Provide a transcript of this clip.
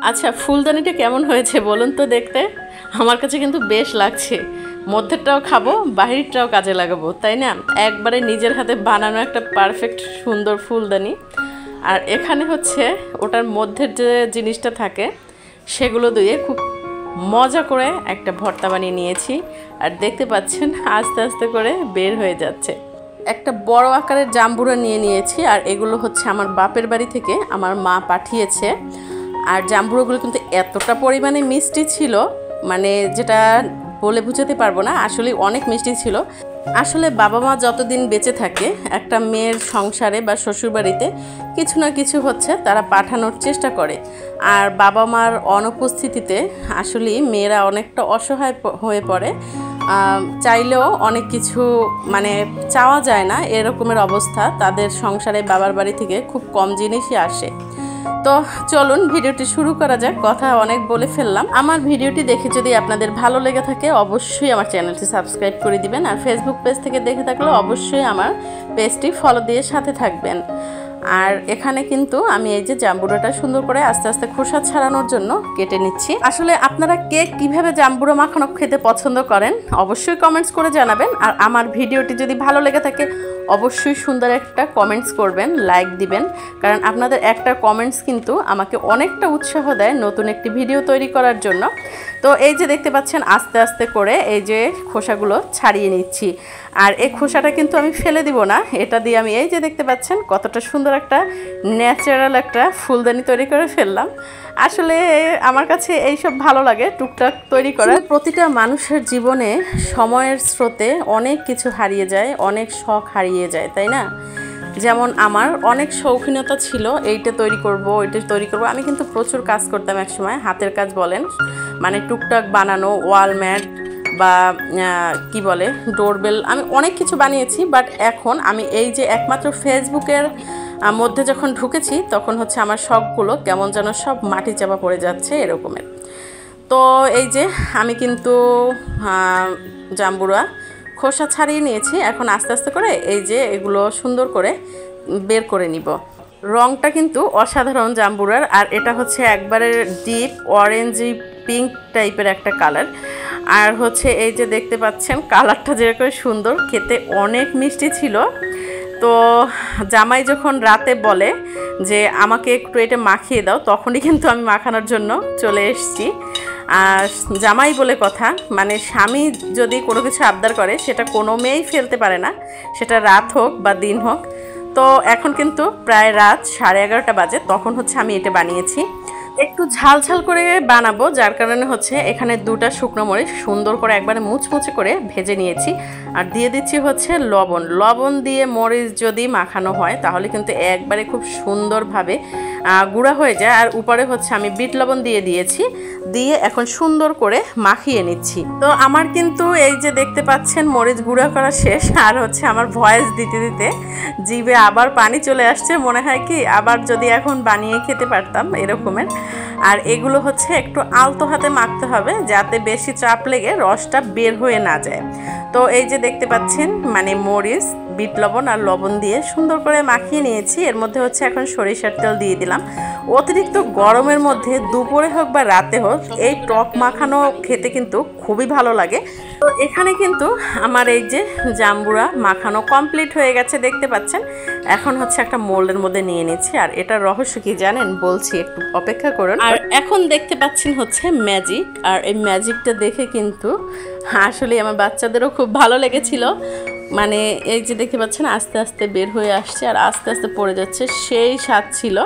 আচ্ছা, ফুলদানিটা কেমন হয়েছে বলুন তো দেখতে? আমার কাছে কিন্তু বেশ লাগছে। মধ্যেরটাও খাবো, বাহিরটাও কাজে লাগাবো, তাই না? একবারে নিজের হাতে বানানো একটা পারফেক্ট সুন্দর ফুলদানি। আর এখানে হচ্ছে ওটার মধ্যের যে জিনিসটা থাকে সেগুলো দিয়ে খুব মজা করে একটা ভর্তা বানিয়ে নিয়েছি। আর দেখতে পাচ্ছেন আস্তে আস্তে করে বের হয়ে যাচ্ছে। একটা বড় আকারের জাম্বুরা নিয়ে নিয়েছি, আর এগুলো হচ্ছে আমার বাপের বাড়ি থেকে আমার মা পাঠিয়েছে। আর জাম্বুরাগুলো কিন্তু এতটা পরিমাণে মিষ্টি ছিল, মানে যেটা বলে বুঝাতে পারবো না, আসলে অনেক মিষ্টি ছিল। আসলে বাবা মা যতদিন বেঁচে থাকে একটা মেয়ের সংসারে বা শ্বশুরবাড়িতে কিছু না কিছু হচ্ছে তারা পাঠানোর চেষ্টা করে। আর বাবা মার অনুপস্থিতিতে আসলে মেয়েরা অনেকটা অসহায় হয়ে পড়ে। চাইলেও অনেক কিছু মানে চাওয়া যায় না, এরকমের অবস্থা। তাদের সংসারে বাবার বাড়ি থেকে খুব কম জিনিসই আসে। তো চলুন ভিডিওটি শুরু করা যাক। কথা অনেক বলে ফেললাম। আমার ভিডিওটি দেখে যদি আপনাদের ভালো লেগে থাকে অবশ্যই আমার চ্যানেলটি সাবস্ক্রাইব করে দিবেন। আর ফেসবুক পেজ থেকে দেখে থাকলে অবশ্যই আমার পেজটি ফলো দিয়ে সাথে থাকবেন। আর এখানে কিন্তু আমি এই যে জাম্বুরাটা সুন্দর করে আস্তে আস্তে খোসা ছাড়ানোর জন্য কেটে নিচ্ছি। আসলে আপনারা কে কিভাবে জাম্বুরা মাখানো খেতে পছন্দ করেন অবশ্যই কমেন্টস করে জানাবেন। আর আমার ভিডিওটি যদি ভালো লেগে থাকে অবশ্যই সুন্দর একটা কমেন্টস করবেন, লাইক দিবেন, কারণ আপনাদের একটা কমেন্টস কিন্তু আমাকে অনেকটা উৎসাহ দেয় নতুন একটি ভিডিও তৈরি করার জন্য। তো এই যে দেখতে পাচ্ছেন আস্তে আস্তে করে এই যে খোসাগুলো ছাড়িয়ে নিচ্ছি। আর এই খোসাটা কিন্তু আমি ফেলে দিব না, এটা দিয়ে আমি এই যে দেখতে পাচ্ছেন কতটা সুন্দর একটা ন্যাচারাল একটা ফুলদানি তৈরি করে ফেললাম। আসলে আমার কাছে এইসব ভালো লাগে টুকটাক তৈরি করা। প্রতিটা মানুষের জীবনে সময়ের স্রোতে অনেক কিছু হারিয়ে যায়, অনেক শখ হারিয়ে যায়, তাই না? যেমন আমার অনেক শৌখিনতা ছিল, এইটা তৈরি করব ওইটা তৈরি করব। আমি কিন্তু প্রচুর কাজ করতাম একসময়, হাতের কাজ বলেন, মানে টুকটাক বানানো, ওয়ালম্যাট বা কি বলে ডোরবেল, আমি অনেক কিছু বানিয়েছি। বাট এখন আমি এই যে একমাত্র ফেসবুকের মধ্যে যখন ঢুকেছি তখন হচ্ছে আমার শখগুলো কেমন যেন সব মাটি চাপা পড়ে যাচ্ছে এরকমের। তো এই যে আমি কিন্তু জাম্বুরা খোসা ছাড়িয়ে নিয়েছি। এখন আস্তে আস্তে করে এই যে এগুলো সুন্দর করে বের করে নিব। রংটা কিন্তু অসাধারণ জাম্বুরার, আর এটা হচ্ছে একবারে ডিপ অরেঞ্জি পিঙ্ক টাইপের একটা কালার। আর হচ্ছে এই যে দেখতে পাচ্ছেন কালারটা যেরকম সুন্দর, খেতে অনেক মিষ্টি ছিল। তো জামাই যখন রাতে বলে যে আমাকে একটু এটা মাখিয়ে দাও, তখনই কিন্তু আমি মাখানোর জন্য চলে এসেছি। আর জামাই বলে কথা, মানে স্বামী যদি কোনো কিছু আবদার করে সেটা কোনো মেয়েই ফেলতে পারে না, সেটা রাত হোক বা দিন হোক। তো এখন কিন্তু প্রায় রাত 11:30 বাজে, তখন হচ্ছে আমি এটা বানিয়েছি। একটু ঝাল ঝাল করে বানাবো, যার কারণে হচ্ছে এখানে 2টা শুকনো মরিচ সুন্দর করে একবারে মুচমুচে করে ভেজে নিয়েছি। আর দিয়ে দিচ্ছি হচ্ছে লবণ। লবণ দিয়ে মরিচ যদি মাখানো হয় তাহলে কিন্তু একবারে খুব সুন্দরভাবে গুঁড়া হয়ে যায়। আর উপরে হচ্ছে আমি বিট লবণ দিয়ে দিয়েছি, দিয়ে এখন সুন্দর করে মাখিয়ে নিচ্ছি। তো আমার কিন্তু এই যে দেখতে পাচ্ছেন মরিচ গুঁড়া করা শেষ। আর হচ্ছে আমার ভয়েস দিতে দিতে জিভে আবার পানি চলে আসছে, মনে হয় কি আবার যদি এখন বানিয়ে খেতে পারতাম এরকমের। আর এগুলো হচ্ছে একটু আলতো হাতে মাখতে হবে যাতে বেশি চাপ লেগে রসটা বের হয়ে না যায়। তো এই যে দেখতে পাচ্ছেন মানে মরিচ, বিট লবণ আর লবণ দিয়ে সুন্দর করে মাখিয়ে নিয়েছি। এর মধ্যে হচ্ছে এখন সরিষার তেল দিয়ে দিলাম। অতিরিক্ত গরমের মধ্যে দুপুরে হোক বা রাতে হোক এই টক মাখানো খেতে কিন্তু খুবই ভালো লাগে। তো এখানে কিন্তু আমার এই যে জাম্বুরা মাখানো কমপ্লিট হয়ে গেছে দেখতে পাচ্ছেন। এখন হচ্ছে একটা মোল্ডের মধ্যে নিয়ে নিচ্ছি। আর এটার রহস্য কি জানেন, বলছি, একটু অপেক্ষা করুন। আর এখন দেখতে পাচ্ছেন হচ্ছে ম্যাজিক। আর এই ম্যাজিকটা দেখে কিন্তু আসলে আমার বাচ্চাদেরও খুব ভালো লেগেছিল। মানে এই যে দেখতে পাচ্ছেন আস্তে আস্তে বের হয়ে আসছে আর আস্তে আস্তে পড়ে যাচ্ছে, সেই স্বাদ ছিল।